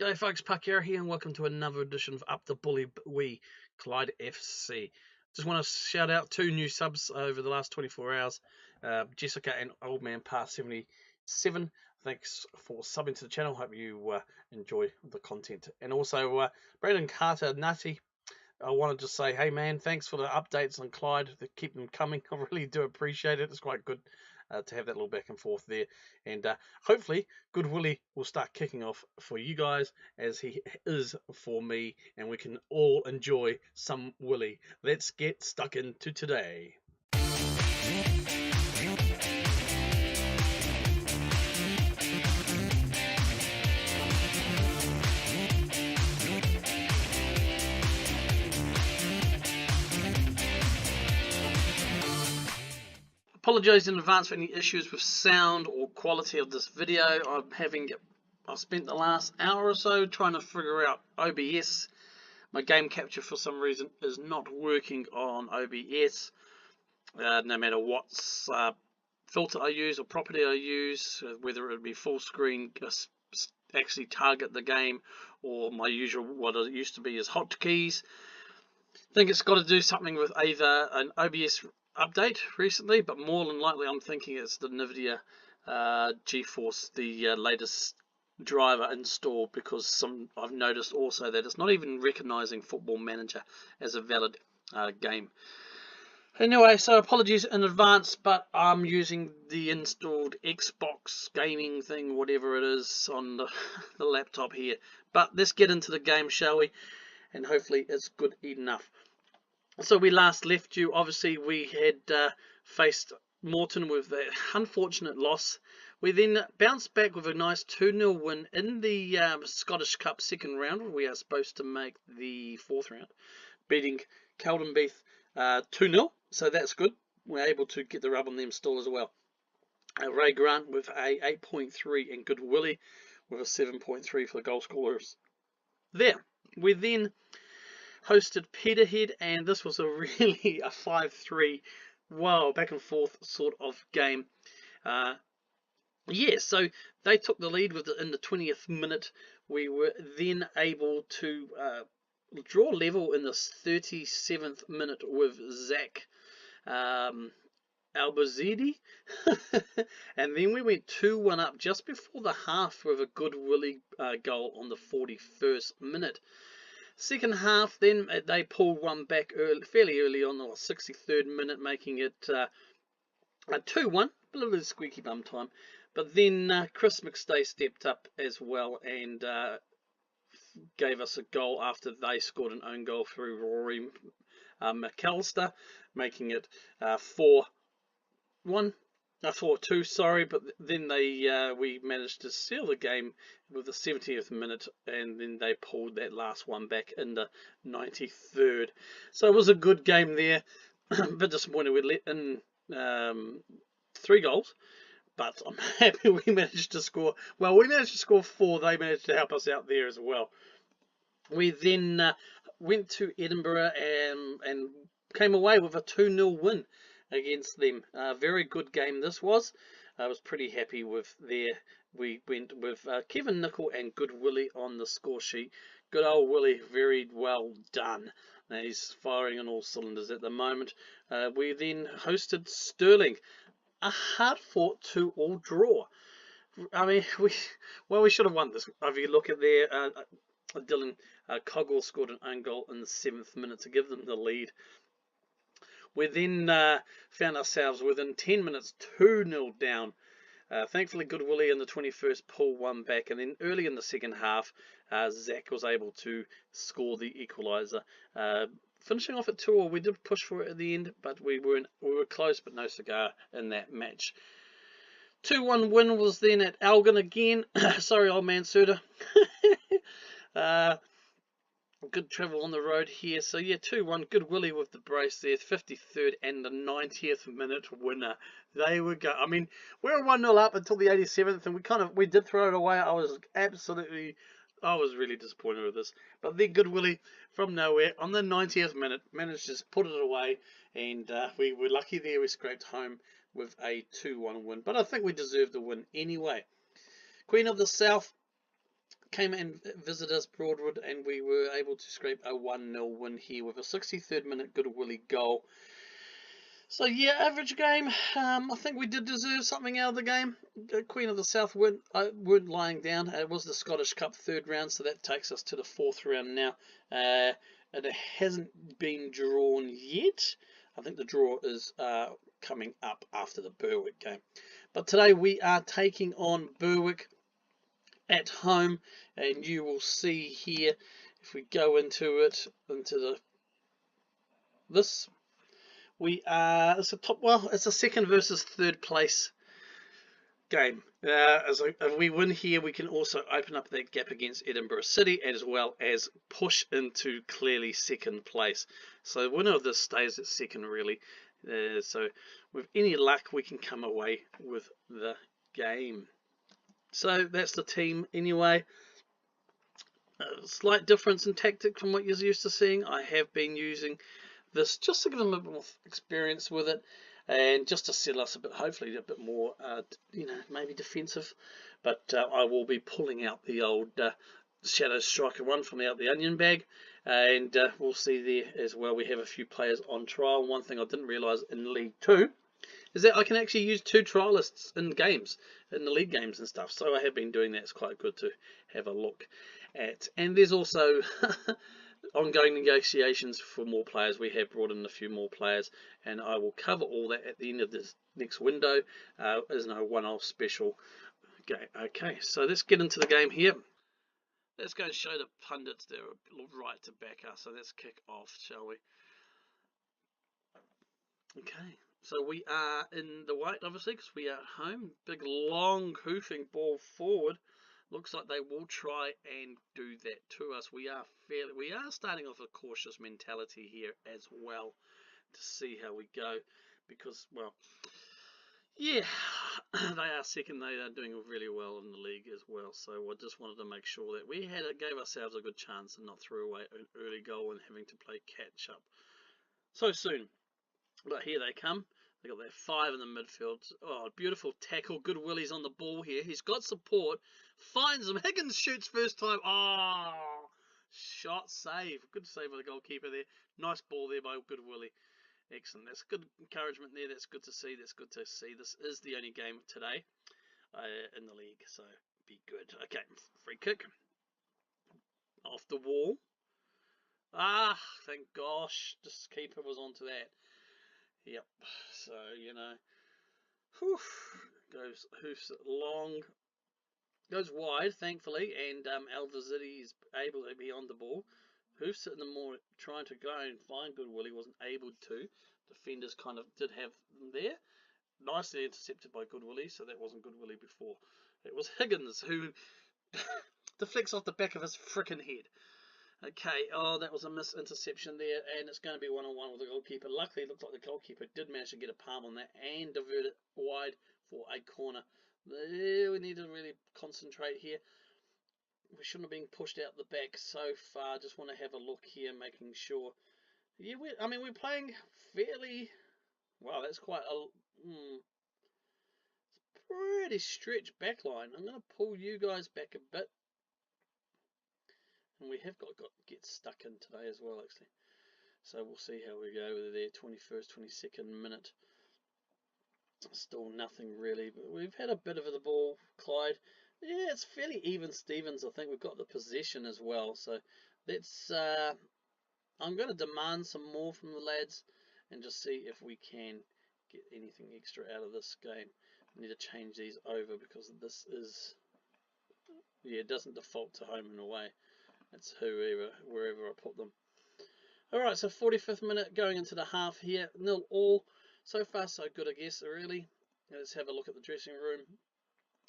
G'day folks, Parkera here and welcome to another edition of Up the Bully Wee Clyde FC. Just want to shout out 2 new subs over the last 24 hours. Jessica and Old Man Past 77. Thanks for subbing to the channel. Hope you enjoy the content. And also Brandon Carter Nutty. I wanted to say, hey man, thanks for the updates on Clyde. They keep them coming. I really do appreciate it. It's quite good to have that little back and forth there. And hopefully, Good Willie will start kicking off for you guys as he is for me. And we can all enjoy some Willie. Let's get stuck into today. Apologise in advance for any issues with sound or quality of this video. I've spent the last hour or so trying to figure out OBS. My game capture for some reason is not working on OBS. No matter what filter I use or property I use, whether it be full screen, actually target the game, or my usual, what it used to be is hotkeys. I think it's got to do something with either an OBS update recently, but more than likely I'm thinking it's the NVIDIA GeForce, the latest driver installed, because I've noticed also that it's not even recognizing Football Manager as a valid game. Anyway, so apologies in advance, but I'm using the installed Xbox gaming thing, whatever it is, on the laptop here. But let's get into the game, shall we? And hopefully it's good enough. So we last left you, obviously we had faced Morton with an unfortunate loss. We then bounced back with a nice 2-0 win in the Scottish Cup second round, where we are supposed to make the 4th round, beating Caldenbeath 2-0, so that's good. We're able to get the rub on them still as well. Ray Grant with a 8.3 and Good Willie with a 7.3 for the goal scorers there. We then hosted Peterhead, and this was really a 5-3, wow, back and forth sort of game. Yeah, so they took the lead in the 20th minute. We were then able to draw level in the 37th minute with Zach Albazidi. And then we went 2-1 up just before the half with a Good Willie goal on the 41st minute. Second half, then they pulled one back fairly early on the 63rd minute, making it a 2-1, a little bit of squeaky bum time. But then Chris McStay stepped up as well and gave us a goal after they scored an own goal through Rory McAllister, making it 4-2, sorry, but then we managed to seal the game with the 70th minute, and then they pulled that last one back in the 93rd. So it was a good game there. A bit disappointed we let in 3 goals, but I'm happy we managed to score. Well, we managed to score 4. They managed to help us out there as well. We then went to Edinburgh and came away with a 2-0 win against them. Very good game this was. I was pretty happy with there. We went with Kevin Nicol and Good Willie on the score sheet. Good old Willie, very well done. He's firing on all cylinders at the moment. We then hosted Stirling. A hard-fought 2-2 draw. I mean, we should have won this. If you look at there, Dylan Cogwell scored an own goal in the 7th minute to give them the lead. We then found ourselves within 10 minutes 2-0 down. Thankfully, Good Willie in the 21st pulled one back, and then early in the second half, Zach was able to score the equaliser. Finishing off at 2-2, we did push for it at the end, but we were close, but no cigar in that match. 2-1 win was then at Elgin again. Sorry, old man Suter. Good travel on the road here. So yeah, 2-1. Good Willie with the brace there. 53rd and the 90th minute winner. They were go. I mean, we were 1-0 up until the 87th, and we did throw it away. I was really disappointed with this. But then Good Willie from nowhere on the 90th minute managed to put it away, and we were lucky there. We scraped home with a 2-1 win. But I think we deserved the win anyway. Queen of the South came and visited us, Broadwood, and we were able to scrape a 1-0 win here with a 63rd minute Good Willie goal. So yeah, average game. I think we did deserve something out of the game. Queen of the South weren't lying down. It was the Scottish Cup 3rd round, so that takes us to the 4th round now. And it hasn't been drawn yet. I think the draw is coming up after the Berwick game. But today we are taking on Berwick at home, and you will see here if we go into it, this. It's a 2nd versus 3rd place game. If we win here, we can also open up that gap against Edinburgh City, as well as push into clearly 2nd place. So the winner of this stays at 2nd, really. So with any luck, we can come away with the game. So that's the team anyway. A slight difference in tactic from what you're used to seeing. I have been using this just to give them a bit more experience with it, and just to settle us a bit, hopefully a bit more, maybe defensive. But I will be pulling out the old Shadow Striker one from out the onion bag, and we'll see there as well. We have a few players on trial. One thing I didn't realise in League 2 is that I can actually use 2 trialists in games, in the league games and stuff. So I have been doing that. It's quite good to have a look at. And there's also ongoing negotiations for more players. We have brought in a few more players, and I will cover all that at the end of this next window. There's no one-off special. Okay, so let's get into the game here. Let's go and show the pundits their right to back us. So let's kick off, shall we? Okay, so we are in the white, obviously, because we are at home. Big, long, hoofing ball forward. Looks like they will try and do that to us. We are starting off a cautious mentality here as well, to see how we go, because, well, yeah, they are 2nd. They are doing really well in the league as well. So I just wanted to make sure that we gave ourselves a good chance and not threw away an early goal and having to play catch up so soon. But here they come. They got that 5 in the midfield. Oh, beautiful tackle. Good Willie's on the ball here. He's got support. Finds him. Higgins shoots first time. Oh, shot save. Good save by the goalkeeper there. Nice ball there by Good Willie. Excellent. That's good encouragement there. That's good to see. That's good to see. This is the only game today in the league, so be good. Okay, free kick. Off the wall. Ah, thank gosh. This keeper was onto that. Yep, so, goes hoofs it long, goes wide, thankfully, and Alvazidi is able to be on the ball. Hoofs it in the more, trying to go and find Good Willie, wasn't able to. Defenders kind of did have them there. Nicely intercepted by Good Willie, so that wasn't Good Willie before. It was Higgins who deflects off the back of his frickin' head. Okay, oh, that was a misinterception there, and it's going to be 1-on-1 with the goalkeeper. Luckily, it looked like the goalkeeper did manage to get a palm on that and divert it wide for a corner. We need to really concentrate here. We shouldn't have been pushed out the back so far. Just want to have a look here, making sure. Yeah, we're playing fairly. Wow, that's quite a pretty stretched back line. I'm going to pull you guys back a bit. And we have got get stuck in today as well, actually. So we'll see how we go with there. 21st, 22nd minute. Still nothing really, but we've had a bit of the ball, Clyde. Yeah, it's fairly even Stevens. I think we've got the possession as well. So let's. I'm going to demand some more from the lads and just see if we can get anything extra out of this game. We need to change these over because this is. Yeah, it doesn't default to home and away. It's wherever I put them. Alright, so 45th minute going into the half here. 0-0. So far so good, I guess, really. Let's have a look at the dressing room.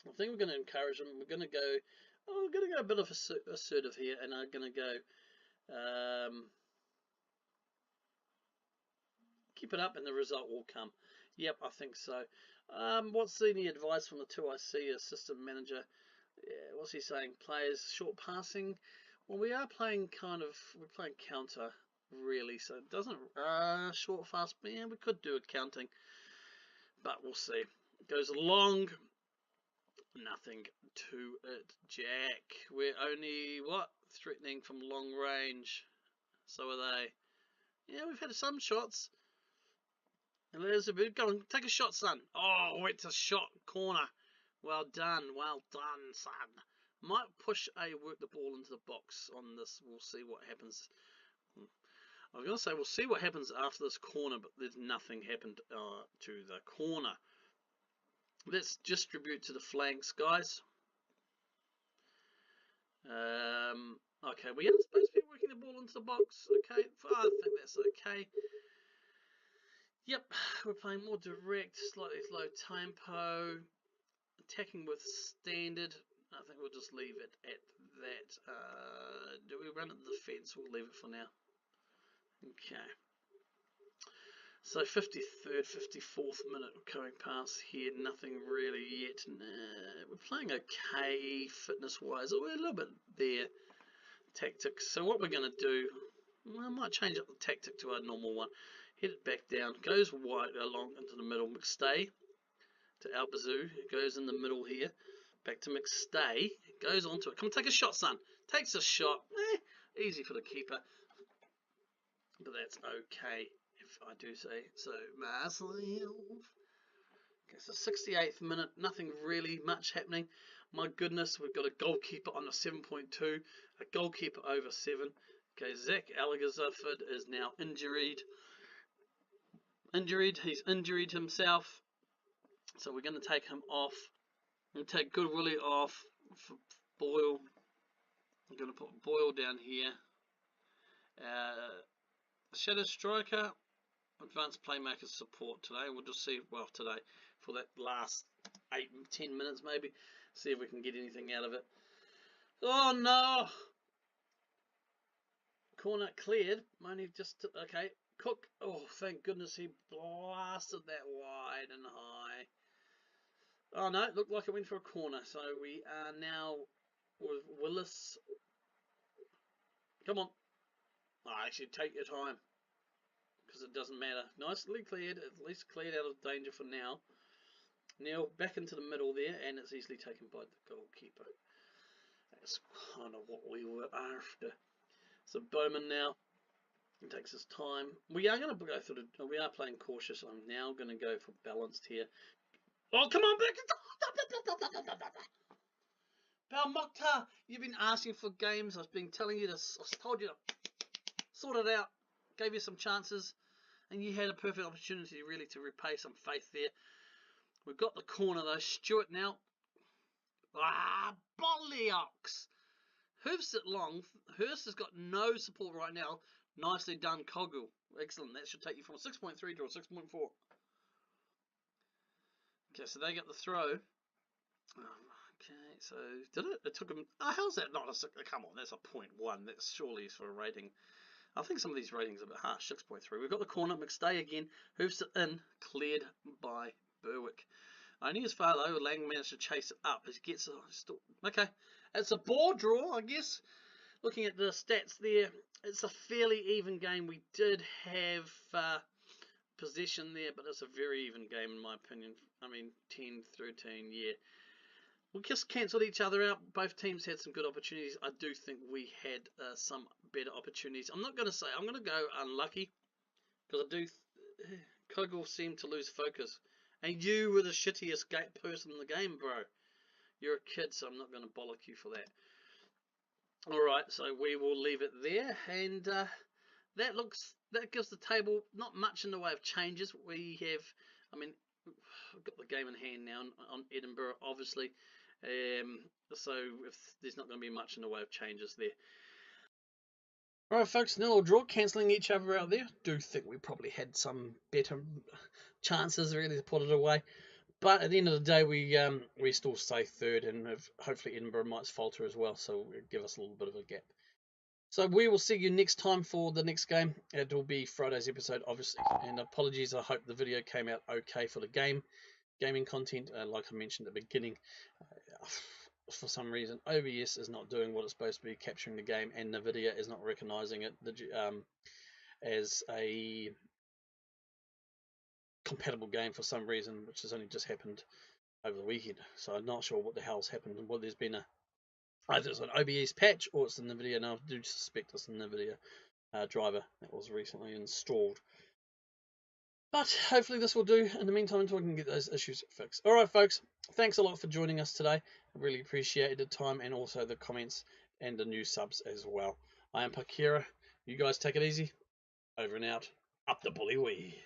I think we're going to encourage them. We're going to go a bit of assertive here, and I'm going to go keep it up and the result will come. Yep, I think so. What's the advice from the 2IC assistant manager? Yeah, what's he saying? Players short passing. Well, we are playing we're playing counter, really, so it doesn't, short, fast, yeah, we could do a counting, but we'll see. It goes long, Nothing to it, Jack. We're only, what? Threatening from long range. So are they. Yeah, we've had some shots. Elizabeth, go on, take a shot, son. Oh, it's a shot. Corner. Well done, son. Might work the ball into the box on this. We'll see what happens. I was going to say we'll see what happens after this corner, but there's nothing happened to the corner. Let's distribute to the flanks, guys. Okay, we are supposed to be working the ball into the box. Okay, I think that's okay. Yep, we're playing more direct, slightly low tempo, attacking with standard. I think we'll just leave it at that. Do we run at the defence? We'll leave it for now. Okay. So 53rd, 54th minute going past here, nothing really yet. We're playing okay fitness-wise. We're a little bit there, tactics. So what we're going to do, I might change up the tactic to our normal one. Head it back down, goes wide along into the middle, McStay to Albazoo, goes in the middle here, back to McStay, goes onto it. Come on, take a shot, son. Takes a shot. Easy for the keeper, but that's okay, if I do say so myself. Okay, so 68th minute, nothing really much happening. My goodness, we've got a goalkeeper on a 7.2, a goalkeeper over 7. Okay, Zach Allegazaford is now injured. He's injured himself, so we're going to take him off. We'll take Goodwillie off for Boyle. I'm going to put Boyle down here. Shadow Striker, advanced playmaker support today. We'll just see, well, today, for that last 8-10 minutes maybe, see if we can get anything out of it. Oh no! Corner cleared. Only just, okay. Cook, oh, thank goodness he blasted that wide and high. Oh no, it looked like it went for a corner. So we are now with Willis. Come on. Oh, actually, take your time, because it doesn't matter. Nicely cleared, at least cleared out of danger for now. Neil back into the middle there, and it's easily taken by the goalkeeper. That's kind of what we were after. So Bowman now, he takes his time. We are going to go through the, we are playing cautious. I'm now going to go for balanced here. Oh, come on, back. Balmokta, you've been asking for games. I've been telling you this. I told you to sort it out. Gave you some chances, and you had a perfect opportunity really to repay some faith there. We've got the corner though. Stewart now. Bollocks. Hoofs it long. Hurst has got no support right now. Nicely done, Coggle. Excellent. That should take you from a 6.3 to a 6.4. Okay, so they got the throw. Okay, so did it? It took him. Oh, how's that not a? Come on, that's a 0.1. That surely is for a rating. I think some of these ratings are a bit harsh. 6.3. We've got the corner. McStay again. Hoofs it in. Cleared by Berwick. Only as far though, Lang managed to chase it up. He gets still okay. It's a ball draw, I guess. Looking at the stats there, it's a fairly even game. We did have possession there, but it's a very even game in my opinion. I mean, 10-13, yeah. We just cancelled each other out. Both teams had some good opportunities. I do think we had some better opportunities. I'm not going to say, I'm going to go unlucky, because I do. Kogel seemed to lose focus. And you were the shittiest person in the game, bro. You're a kid, so I'm not going to bollock you for that. Alright, so we will leave it there. And that gives the table not much in the way of changes. We have, I mean, we've got the game in hand now on Edinburgh, obviously. So if there's not going to be much in the way of changes there. Alright folks, nil or draw, cancelling each other out there. Do think we probably had some better chances really to put it away. But at the end of the day, we still stay third, and hopefully Edinburgh might falter as well, so it'll give us a little bit of a gap. So we will see you next time for the next game. It will be Friday's episode, obviously. And apologies, I hope the video came out okay for the gaming content. Like I mentioned at the beginning, for some reason OBS is not doing what it's supposed to be, capturing the game, and NVIDIA is not recognizing it as a compatible game for some reason, which has only just happened over the weekend. So I'm not sure what the hell's happened and what there's been either it's an OBS patch or it's the NVIDIA. Now I do suspect it's the NVIDIA driver that was recently installed. But hopefully this will do in the meantime until we can get those issues fixed. Alright folks, thanks a lot for joining us today. I really appreciated the time and also the comments and the new subs as well. I am Parkera. You guys take it easy. Over and out. Up the bully wee.